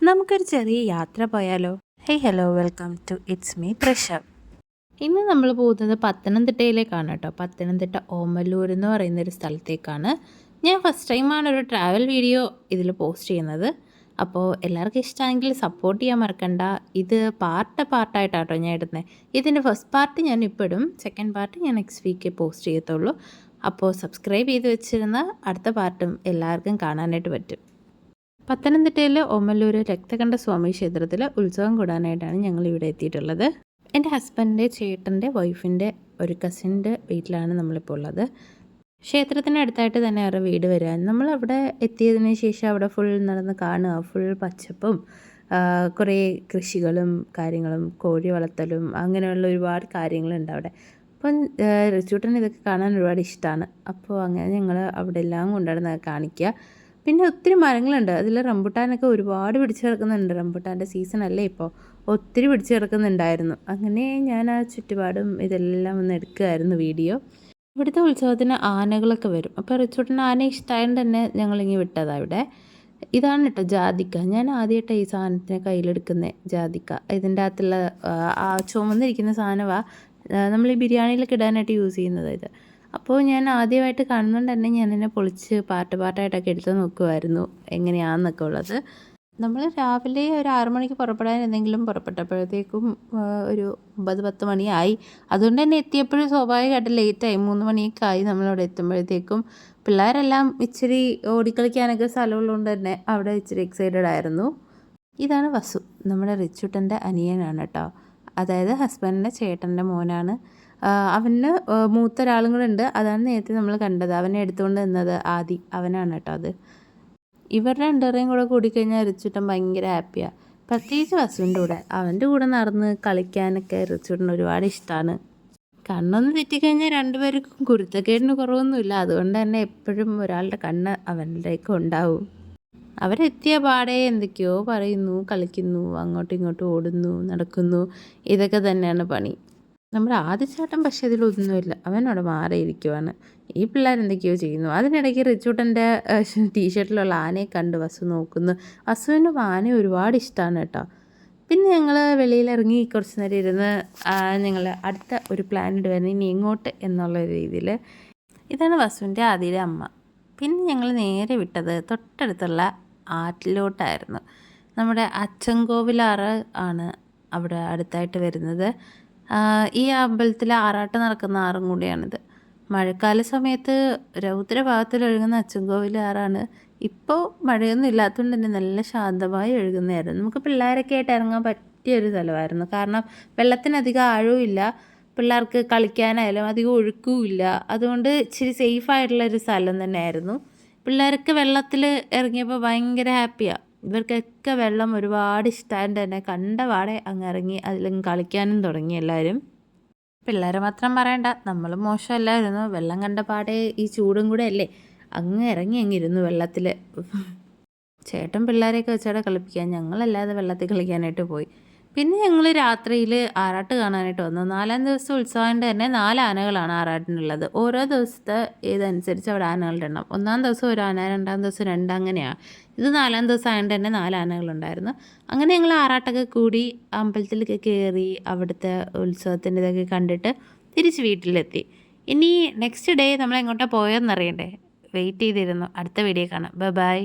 നമുക്കൊരു ചെറിയ യാത്ര പോയാലോ? Hello, welcome to it's me Prashar. ഇന്ന് നമ്മൾ പോകുന്നത് പത്തനംതിട്ടയിലേക്കാണ് കേട്ടോ. പത്തനംതിട്ട ഓമല്ലൂർ എന്ന് പറയുന്നൊരു സ്ഥലത്തേക്കാണ്. ഞാൻ ഫസ്റ്റ് ടൈമാണ് ഒരു ട്രാവൽ വീഡിയോ ഇതിൽ പോസ്റ്റ് ചെയ്യുന്നത്. അപ്പോൾ എല്ലാവർക്കും ഇഷ്ടമാണെങ്കിൽ സപ്പോർട്ട് ചെയ്യാൻ മറക്കണ്ട. ഇത് പാർട്ടായിട്ടാട്ടോ ഞാൻ ഇടുന്നത്. ഇതിൻ്റെ ഫസ്റ്റ് പാർട്ട് ഞാൻ ഇപ്പോൾ ഇടും, സെക്കൻഡ് പാർട്ട് ഞാൻ നെക്സ്റ്റ് വീക്ക് പോസ്റ്റ് ചെയ്യത്തുള്ളൂ. അപ്പോൾ സബ്സ്ക്രൈബ് ചെയ്ത് വെച്ചിരുന്ന അടുത്ത പാർട്ടും എല്ലാവർക്കും കാണാനായിട്ട് പറ്റും. പത്തനംതിട്ടയിലെ ഓമല്ലൂർ രക്തകണ്ഠ സ്വാമി ക്ഷേത്രത്തിൽ ഉത്സവം കൂടാനായിട്ടാണ് ഞങ്ങൾ ഇവിടെ എത്തിയിട്ടുള്ളത്. എൻ്റെ ഹസ്ബൻഡിൻ്റെ ചേട്ടൻ്റെ വൈഫിൻ്റെ ഒരു കസിൻ്റെ വീട്ടിലാണ് നമ്മളിപ്പോൾ ഉള്ളത്. ക്ഷേത്രത്തിന് അടുത്തായിട്ട് തന്നെ അവരുടെ വീട് വരാൻ നമ്മളവിടെ എത്തിയതിന് ശേഷം അവിടെ ഫുൾ നടന്ന് കാണുക. ഫുൾ പച്ചപ്പും കുറേ കൃഷികളും കാര്യങ്ങളും കോഴി വളർത്തലും അങ്ങനെയുള്ള ഒരുപാട് കാര്യങ്ങളുണ്ട് അവിടെ. അപ്പം റിച്ചൂട്ടൻ ഇതൊക്കെ കാണാൻ ഒരുപാട് ഇഷ്ടമാണ്. അപ്പോൾ അങ്ങനെ ഞങ്ങൾ അവിടെ എല്ലാം കൊണ്ടുനടന്ന് കാണിക്കുക. പിന്നെ ഒത്തിരി മരങ്ങളുണ്ട്. അതിൽ റംബുട്ടാനൊക്കെ ഒരുപാട് പിടിച്ച് കിടക്കുന്നുണ്ട്. റംബുട്ടാൻ്റെ സീസൺ അല്ലേ ഇപ്പോൾ, ഒത്തിരി പിടിച്ച് കിടക്കുന്നുണ്ടായിരുന്നു. അങ്ങനെ ഞാൻ ആ ചുറ്റുപാടും ഇതെല്ലാം ഒന്ന് എടുക്കുമായിരുന്നു വീഡിയോ. ഇവിടുത്തെ ഉത്സവത്തിന് ആനകളൊക്കെ വരും. അപ്പോൾ റിച്ചോട്ടിന് ആന ഇഷ്ടമായതുകൊണ്ട് തന്നെ ഞങ്ങളിങ്ങനെ വിട്ടതാണ് ഇവിടെ. ഇതാണ് കേട്ടോ ജാതിക്ക. ഞാൻ ആദ്യമായിട്ടാണ് ഈ സാധനത്തിനെ കയ്യിലെടുക്കുന്നത്. ജാതിക്ക ഇതിൻ്റെ അകത്തുള്ള ആ ചുമന്നിരിക്കുന്ന സാധനമാണ് നമ്മൾ ഈ ബിരിയാണിയിലൊക്കെ ഇടാനായിട്ട് യൂസ് ചെയ്യുന്നത് ഇത്. അപ്പോൾ ഞാൻ ആദ്യമായിട്ട് കാണുന്നതുകൊണ്ട് തന്നെ ഞാനെന്നെ പൊളിച്ച് പാർട്ടായിട്ടൊക്കെ എടുത്ത് നോക്കുമായിരുന്നു എങ്ങനെയാണെന്നൊക്കെ ഉള്ളത്. നമ്മൾ രാവിലെ ഒരു 6 മണിക്ക് പുറപ്പെടാൻ എന്തെങ്കിലും പുറപ്പെട്ടപ്പോഴത്തേക്കും ഒരു 9-10 മണിയായി. അതുകൊണ്ട് തന്നെ എത്തിയപ്പോഴും സ്വാഭാവികമായിട്ട് ലേറ്റായി. 3 മണിയൊക്കെ ആയി നമ്മളവിടെ എത്തുമ്പോഴത്തേക്കും. പിള്ളേരെല്ലാം ഇച്ചിരി ഓടിക്കളിക്കാനൊക്കെ സ്ഥലമുള്ളതുകൊണ്ട് തന്നെ അവിടെ ഇച്ചിരി എക്സൈറ്റഡ് ആയിരുന്നു. ഇതാണ് വസു, നമ്മുടെ റിച്ചുട്ടൻ്റെ അനിയനാണ് കേട്ടോ. അതായത് ഹസ്ബൻഡിൻ്റെ ചേട്ടൻ്റെ മോനാണ്. അവന് മൂത്ത ഒരാളും കൂടെ ഉണ്ട്. അതാണ് നേരത്തെ നമ്മൾ കണ്ടത്. അവനെ എടുത്തുകൊണ്ട് നിന്നത് ആദി, അവനാണ് കേട്ടോ അത്. ഇവരുടെ രണ്ടുപേരെയും കൂടെ കൂടിക്കഴിഞ്ഞാൽ റിച്ചുട്ടൻ ഭയങ്കര ഹാപ്പിയാണ്. പ്രത്യേകിച്ച് വസുവിൻ്റെ കൂടെ. അവൻ്റെ കൂടെ നടന്ന് കളിക്കാനൊക്കെ റിച്ചുട്ടന് ഒരുപാട് ഇഷ്ടമാണ്. കണ്ണൊന്ന് തെറ്റിക്കഴിഞ്ഞാൽ രണ്ടുപേർക്കും കുരുത്തക്കേടിന് കുറവൊന്നുമില്ല. അതുകൊണ്ട് തന്നെ എപ്പോഴും ഒരാളുടെ കണ്ണ് അവൻ്റെയൊക്കെ ഉണ്ടാവും. അവരെത്തിയ പാടെ എന്തൊക്കെയോ പറയുന്നു, കളിക്കുന്നു, അങ്ങോട്ടും ഇങ്ങോട്ടും ഓടുന്നു, നടക്കുന്നു. ഇതൊക്കെ തന്നെയാണ് പണി. നമ്മുടെ ആദ്യചേട്ടൻ പക്ഷേ ഇതിലൊന്നുമില്ല. അവനവിടെ മാറിയിരിക്കുവാണ്. ഈ പിള്ളേരെന്തൊക്കെയോ ചെയ്യുന്നു. അതിനിടയ്ക്ക് റിച്ചൂട്ടൻ്റെ ടീഷർട്ടിലുള്ള ആനയെ കണ്ട് വസു നോക്കുന്നു. വസുവിന് ആനയെ ഒരുപാട് ഇഷ്ടമാണ് കേട്ടോ. പിന്നെ ഞങ്ങൾ വെളിയിലിറങ്ങി കുറച്ച് നേരം ഇരുന്ന് ഞങ്ങൾ അടുത്ത ഒരു പ്ലാൻ ഇടുമായിരുന്നു, ഇനി എങ്ങോട്ട് എന്നുള്ള രീതിയിൽ. ഇതാണ് വസുവിൻ്റെ ആദ്യയുടെ അമ്മ. പിന്നെ ഞങ്ങൾ നേരെ വിട്ടത് തൊട്ടടുത്തുള്ള ആറ്റിലോട്ടായിരുന്നു. നമ്മുടെ അച്ചൻകോവിലാറ് ആണ് അവിടെ അടുത്തായിട്ട് വരുന്നത്. ഈ അമ്പലത്തിൽ ആറാട്ട് നടക്കുന്ന ആറും കൂടിയാണിത്. മഴക്കാല സമയത്ത് രൗദ്രഭാഗത്തിൽ ഒഴുകുന്ന അച്ചൻകോവിൽ ആറാണ്. ഇപ്പോൾ മഴയൊന്നും ഇല്ലാത്തതുകൊണ്ട് തന്നെ നല്ല ശാന്തമായി ഒഴുകുന്നതായിരുന്നു. നമുക്ക് പിള്ളേരൊക്കെ ആയിട്ട് ഇറങ്ങാൻ പറ്റിയൊരു സ്ഥലമായിരുന്നു. കാരണം വെള്ളത്തിനധികം ആഴവും ഇല്ല, പിള്ളേർക്ക് കളിക്കാനായാലും അധികം ഒഴുക്കും ഇല്ല. അതുകൊണ്ട് ഇച്ചിരി സേഫായിട്ടുള്ളൊരു സ്ഥലം തന്നെയായിരുന്നു. പിള്ളേർക്ക് വെള്ളത്തിൽ ഇറങ്ങിയപ്പോൾ ഭയങ്കര ഹാപ്പിയാണ്. ഇവർക്കൊക്കെ വെള്ളം ഒരുപാട് ഇഷ്ടമായിട്ട് തന്നെ കണ്ട പാടെ അങ്ങ് ഇറങ്ങി അതിലങ്ങ് കളിക്കാനും തുടങ്ങി എല്ലാവരും. പിള്ളേരെ മാത്രം പറയണ്ട, നമ്മൾ മോശമല്ലായിരുന്നു. വെള്ളം കണ്ട പാടെ ഈ ചൂടും കൂടെ അല്ലേ, അങ്ങ് ഇറങ്ങി അങ്ങിരുന്നു വെള്ളത്തിൽ. ചേട്ടൻ പിള്ളേരെയൊക്കെ വെച്ചവിടെ കളിപ്പിക്കാൻ, ഞങ്ങളല്ലാതെ വെള്ളത്തിൽ കളിക്കാനായിട്ട് പോയി. പിന്നെ ഞങ്ങൾ രാത്രിയിൽ ആറാട്ട് കാണാനായിട്ട് വന്നു. 4-ാം ദിവസം ഉത്സവമായിട്ട് തന്നെ 4 ആനകളാണ് ആറാട്ടിനുള്ളത്. ഓരോ ദിവസത്തെ ഇതനുസരിച്ച് അവിടെ ആനകളുടെ എണ്ണം. 1-ാം ദിവസം ഒരു ആന, 2-ാം ദിവസം 2, അങ്ങനെയാണ്. ഇത് 4-ാം ദിവസം ആയതുകൊണ്ട് തന്നെ 4 ആനകളുണ്ടായിരുന്നു. അങ്ങനെ ഞങ്ങൾ ആറാട്ടൊക്കെ കൂടി അമ്പലത്തിലൊക്കെ കയറി അവിടുത്തെ ഉത്സവത്തിൻ്റെ ഇതൊക്കെ കണ്ടിട്ട് തിരിച്ച് വീട്ടിലെത്തി. ഇനി നെക്സ്റ്റ് ഡേ നമ്മൾ എങ്ങോട്ടാണ് പോയതെന്നറിയണ്ടേ? വെയിറ്റ് ചെയ്തിരുന്നു. അടുത്ത വീഡിയോ കാണാം. ബൈ.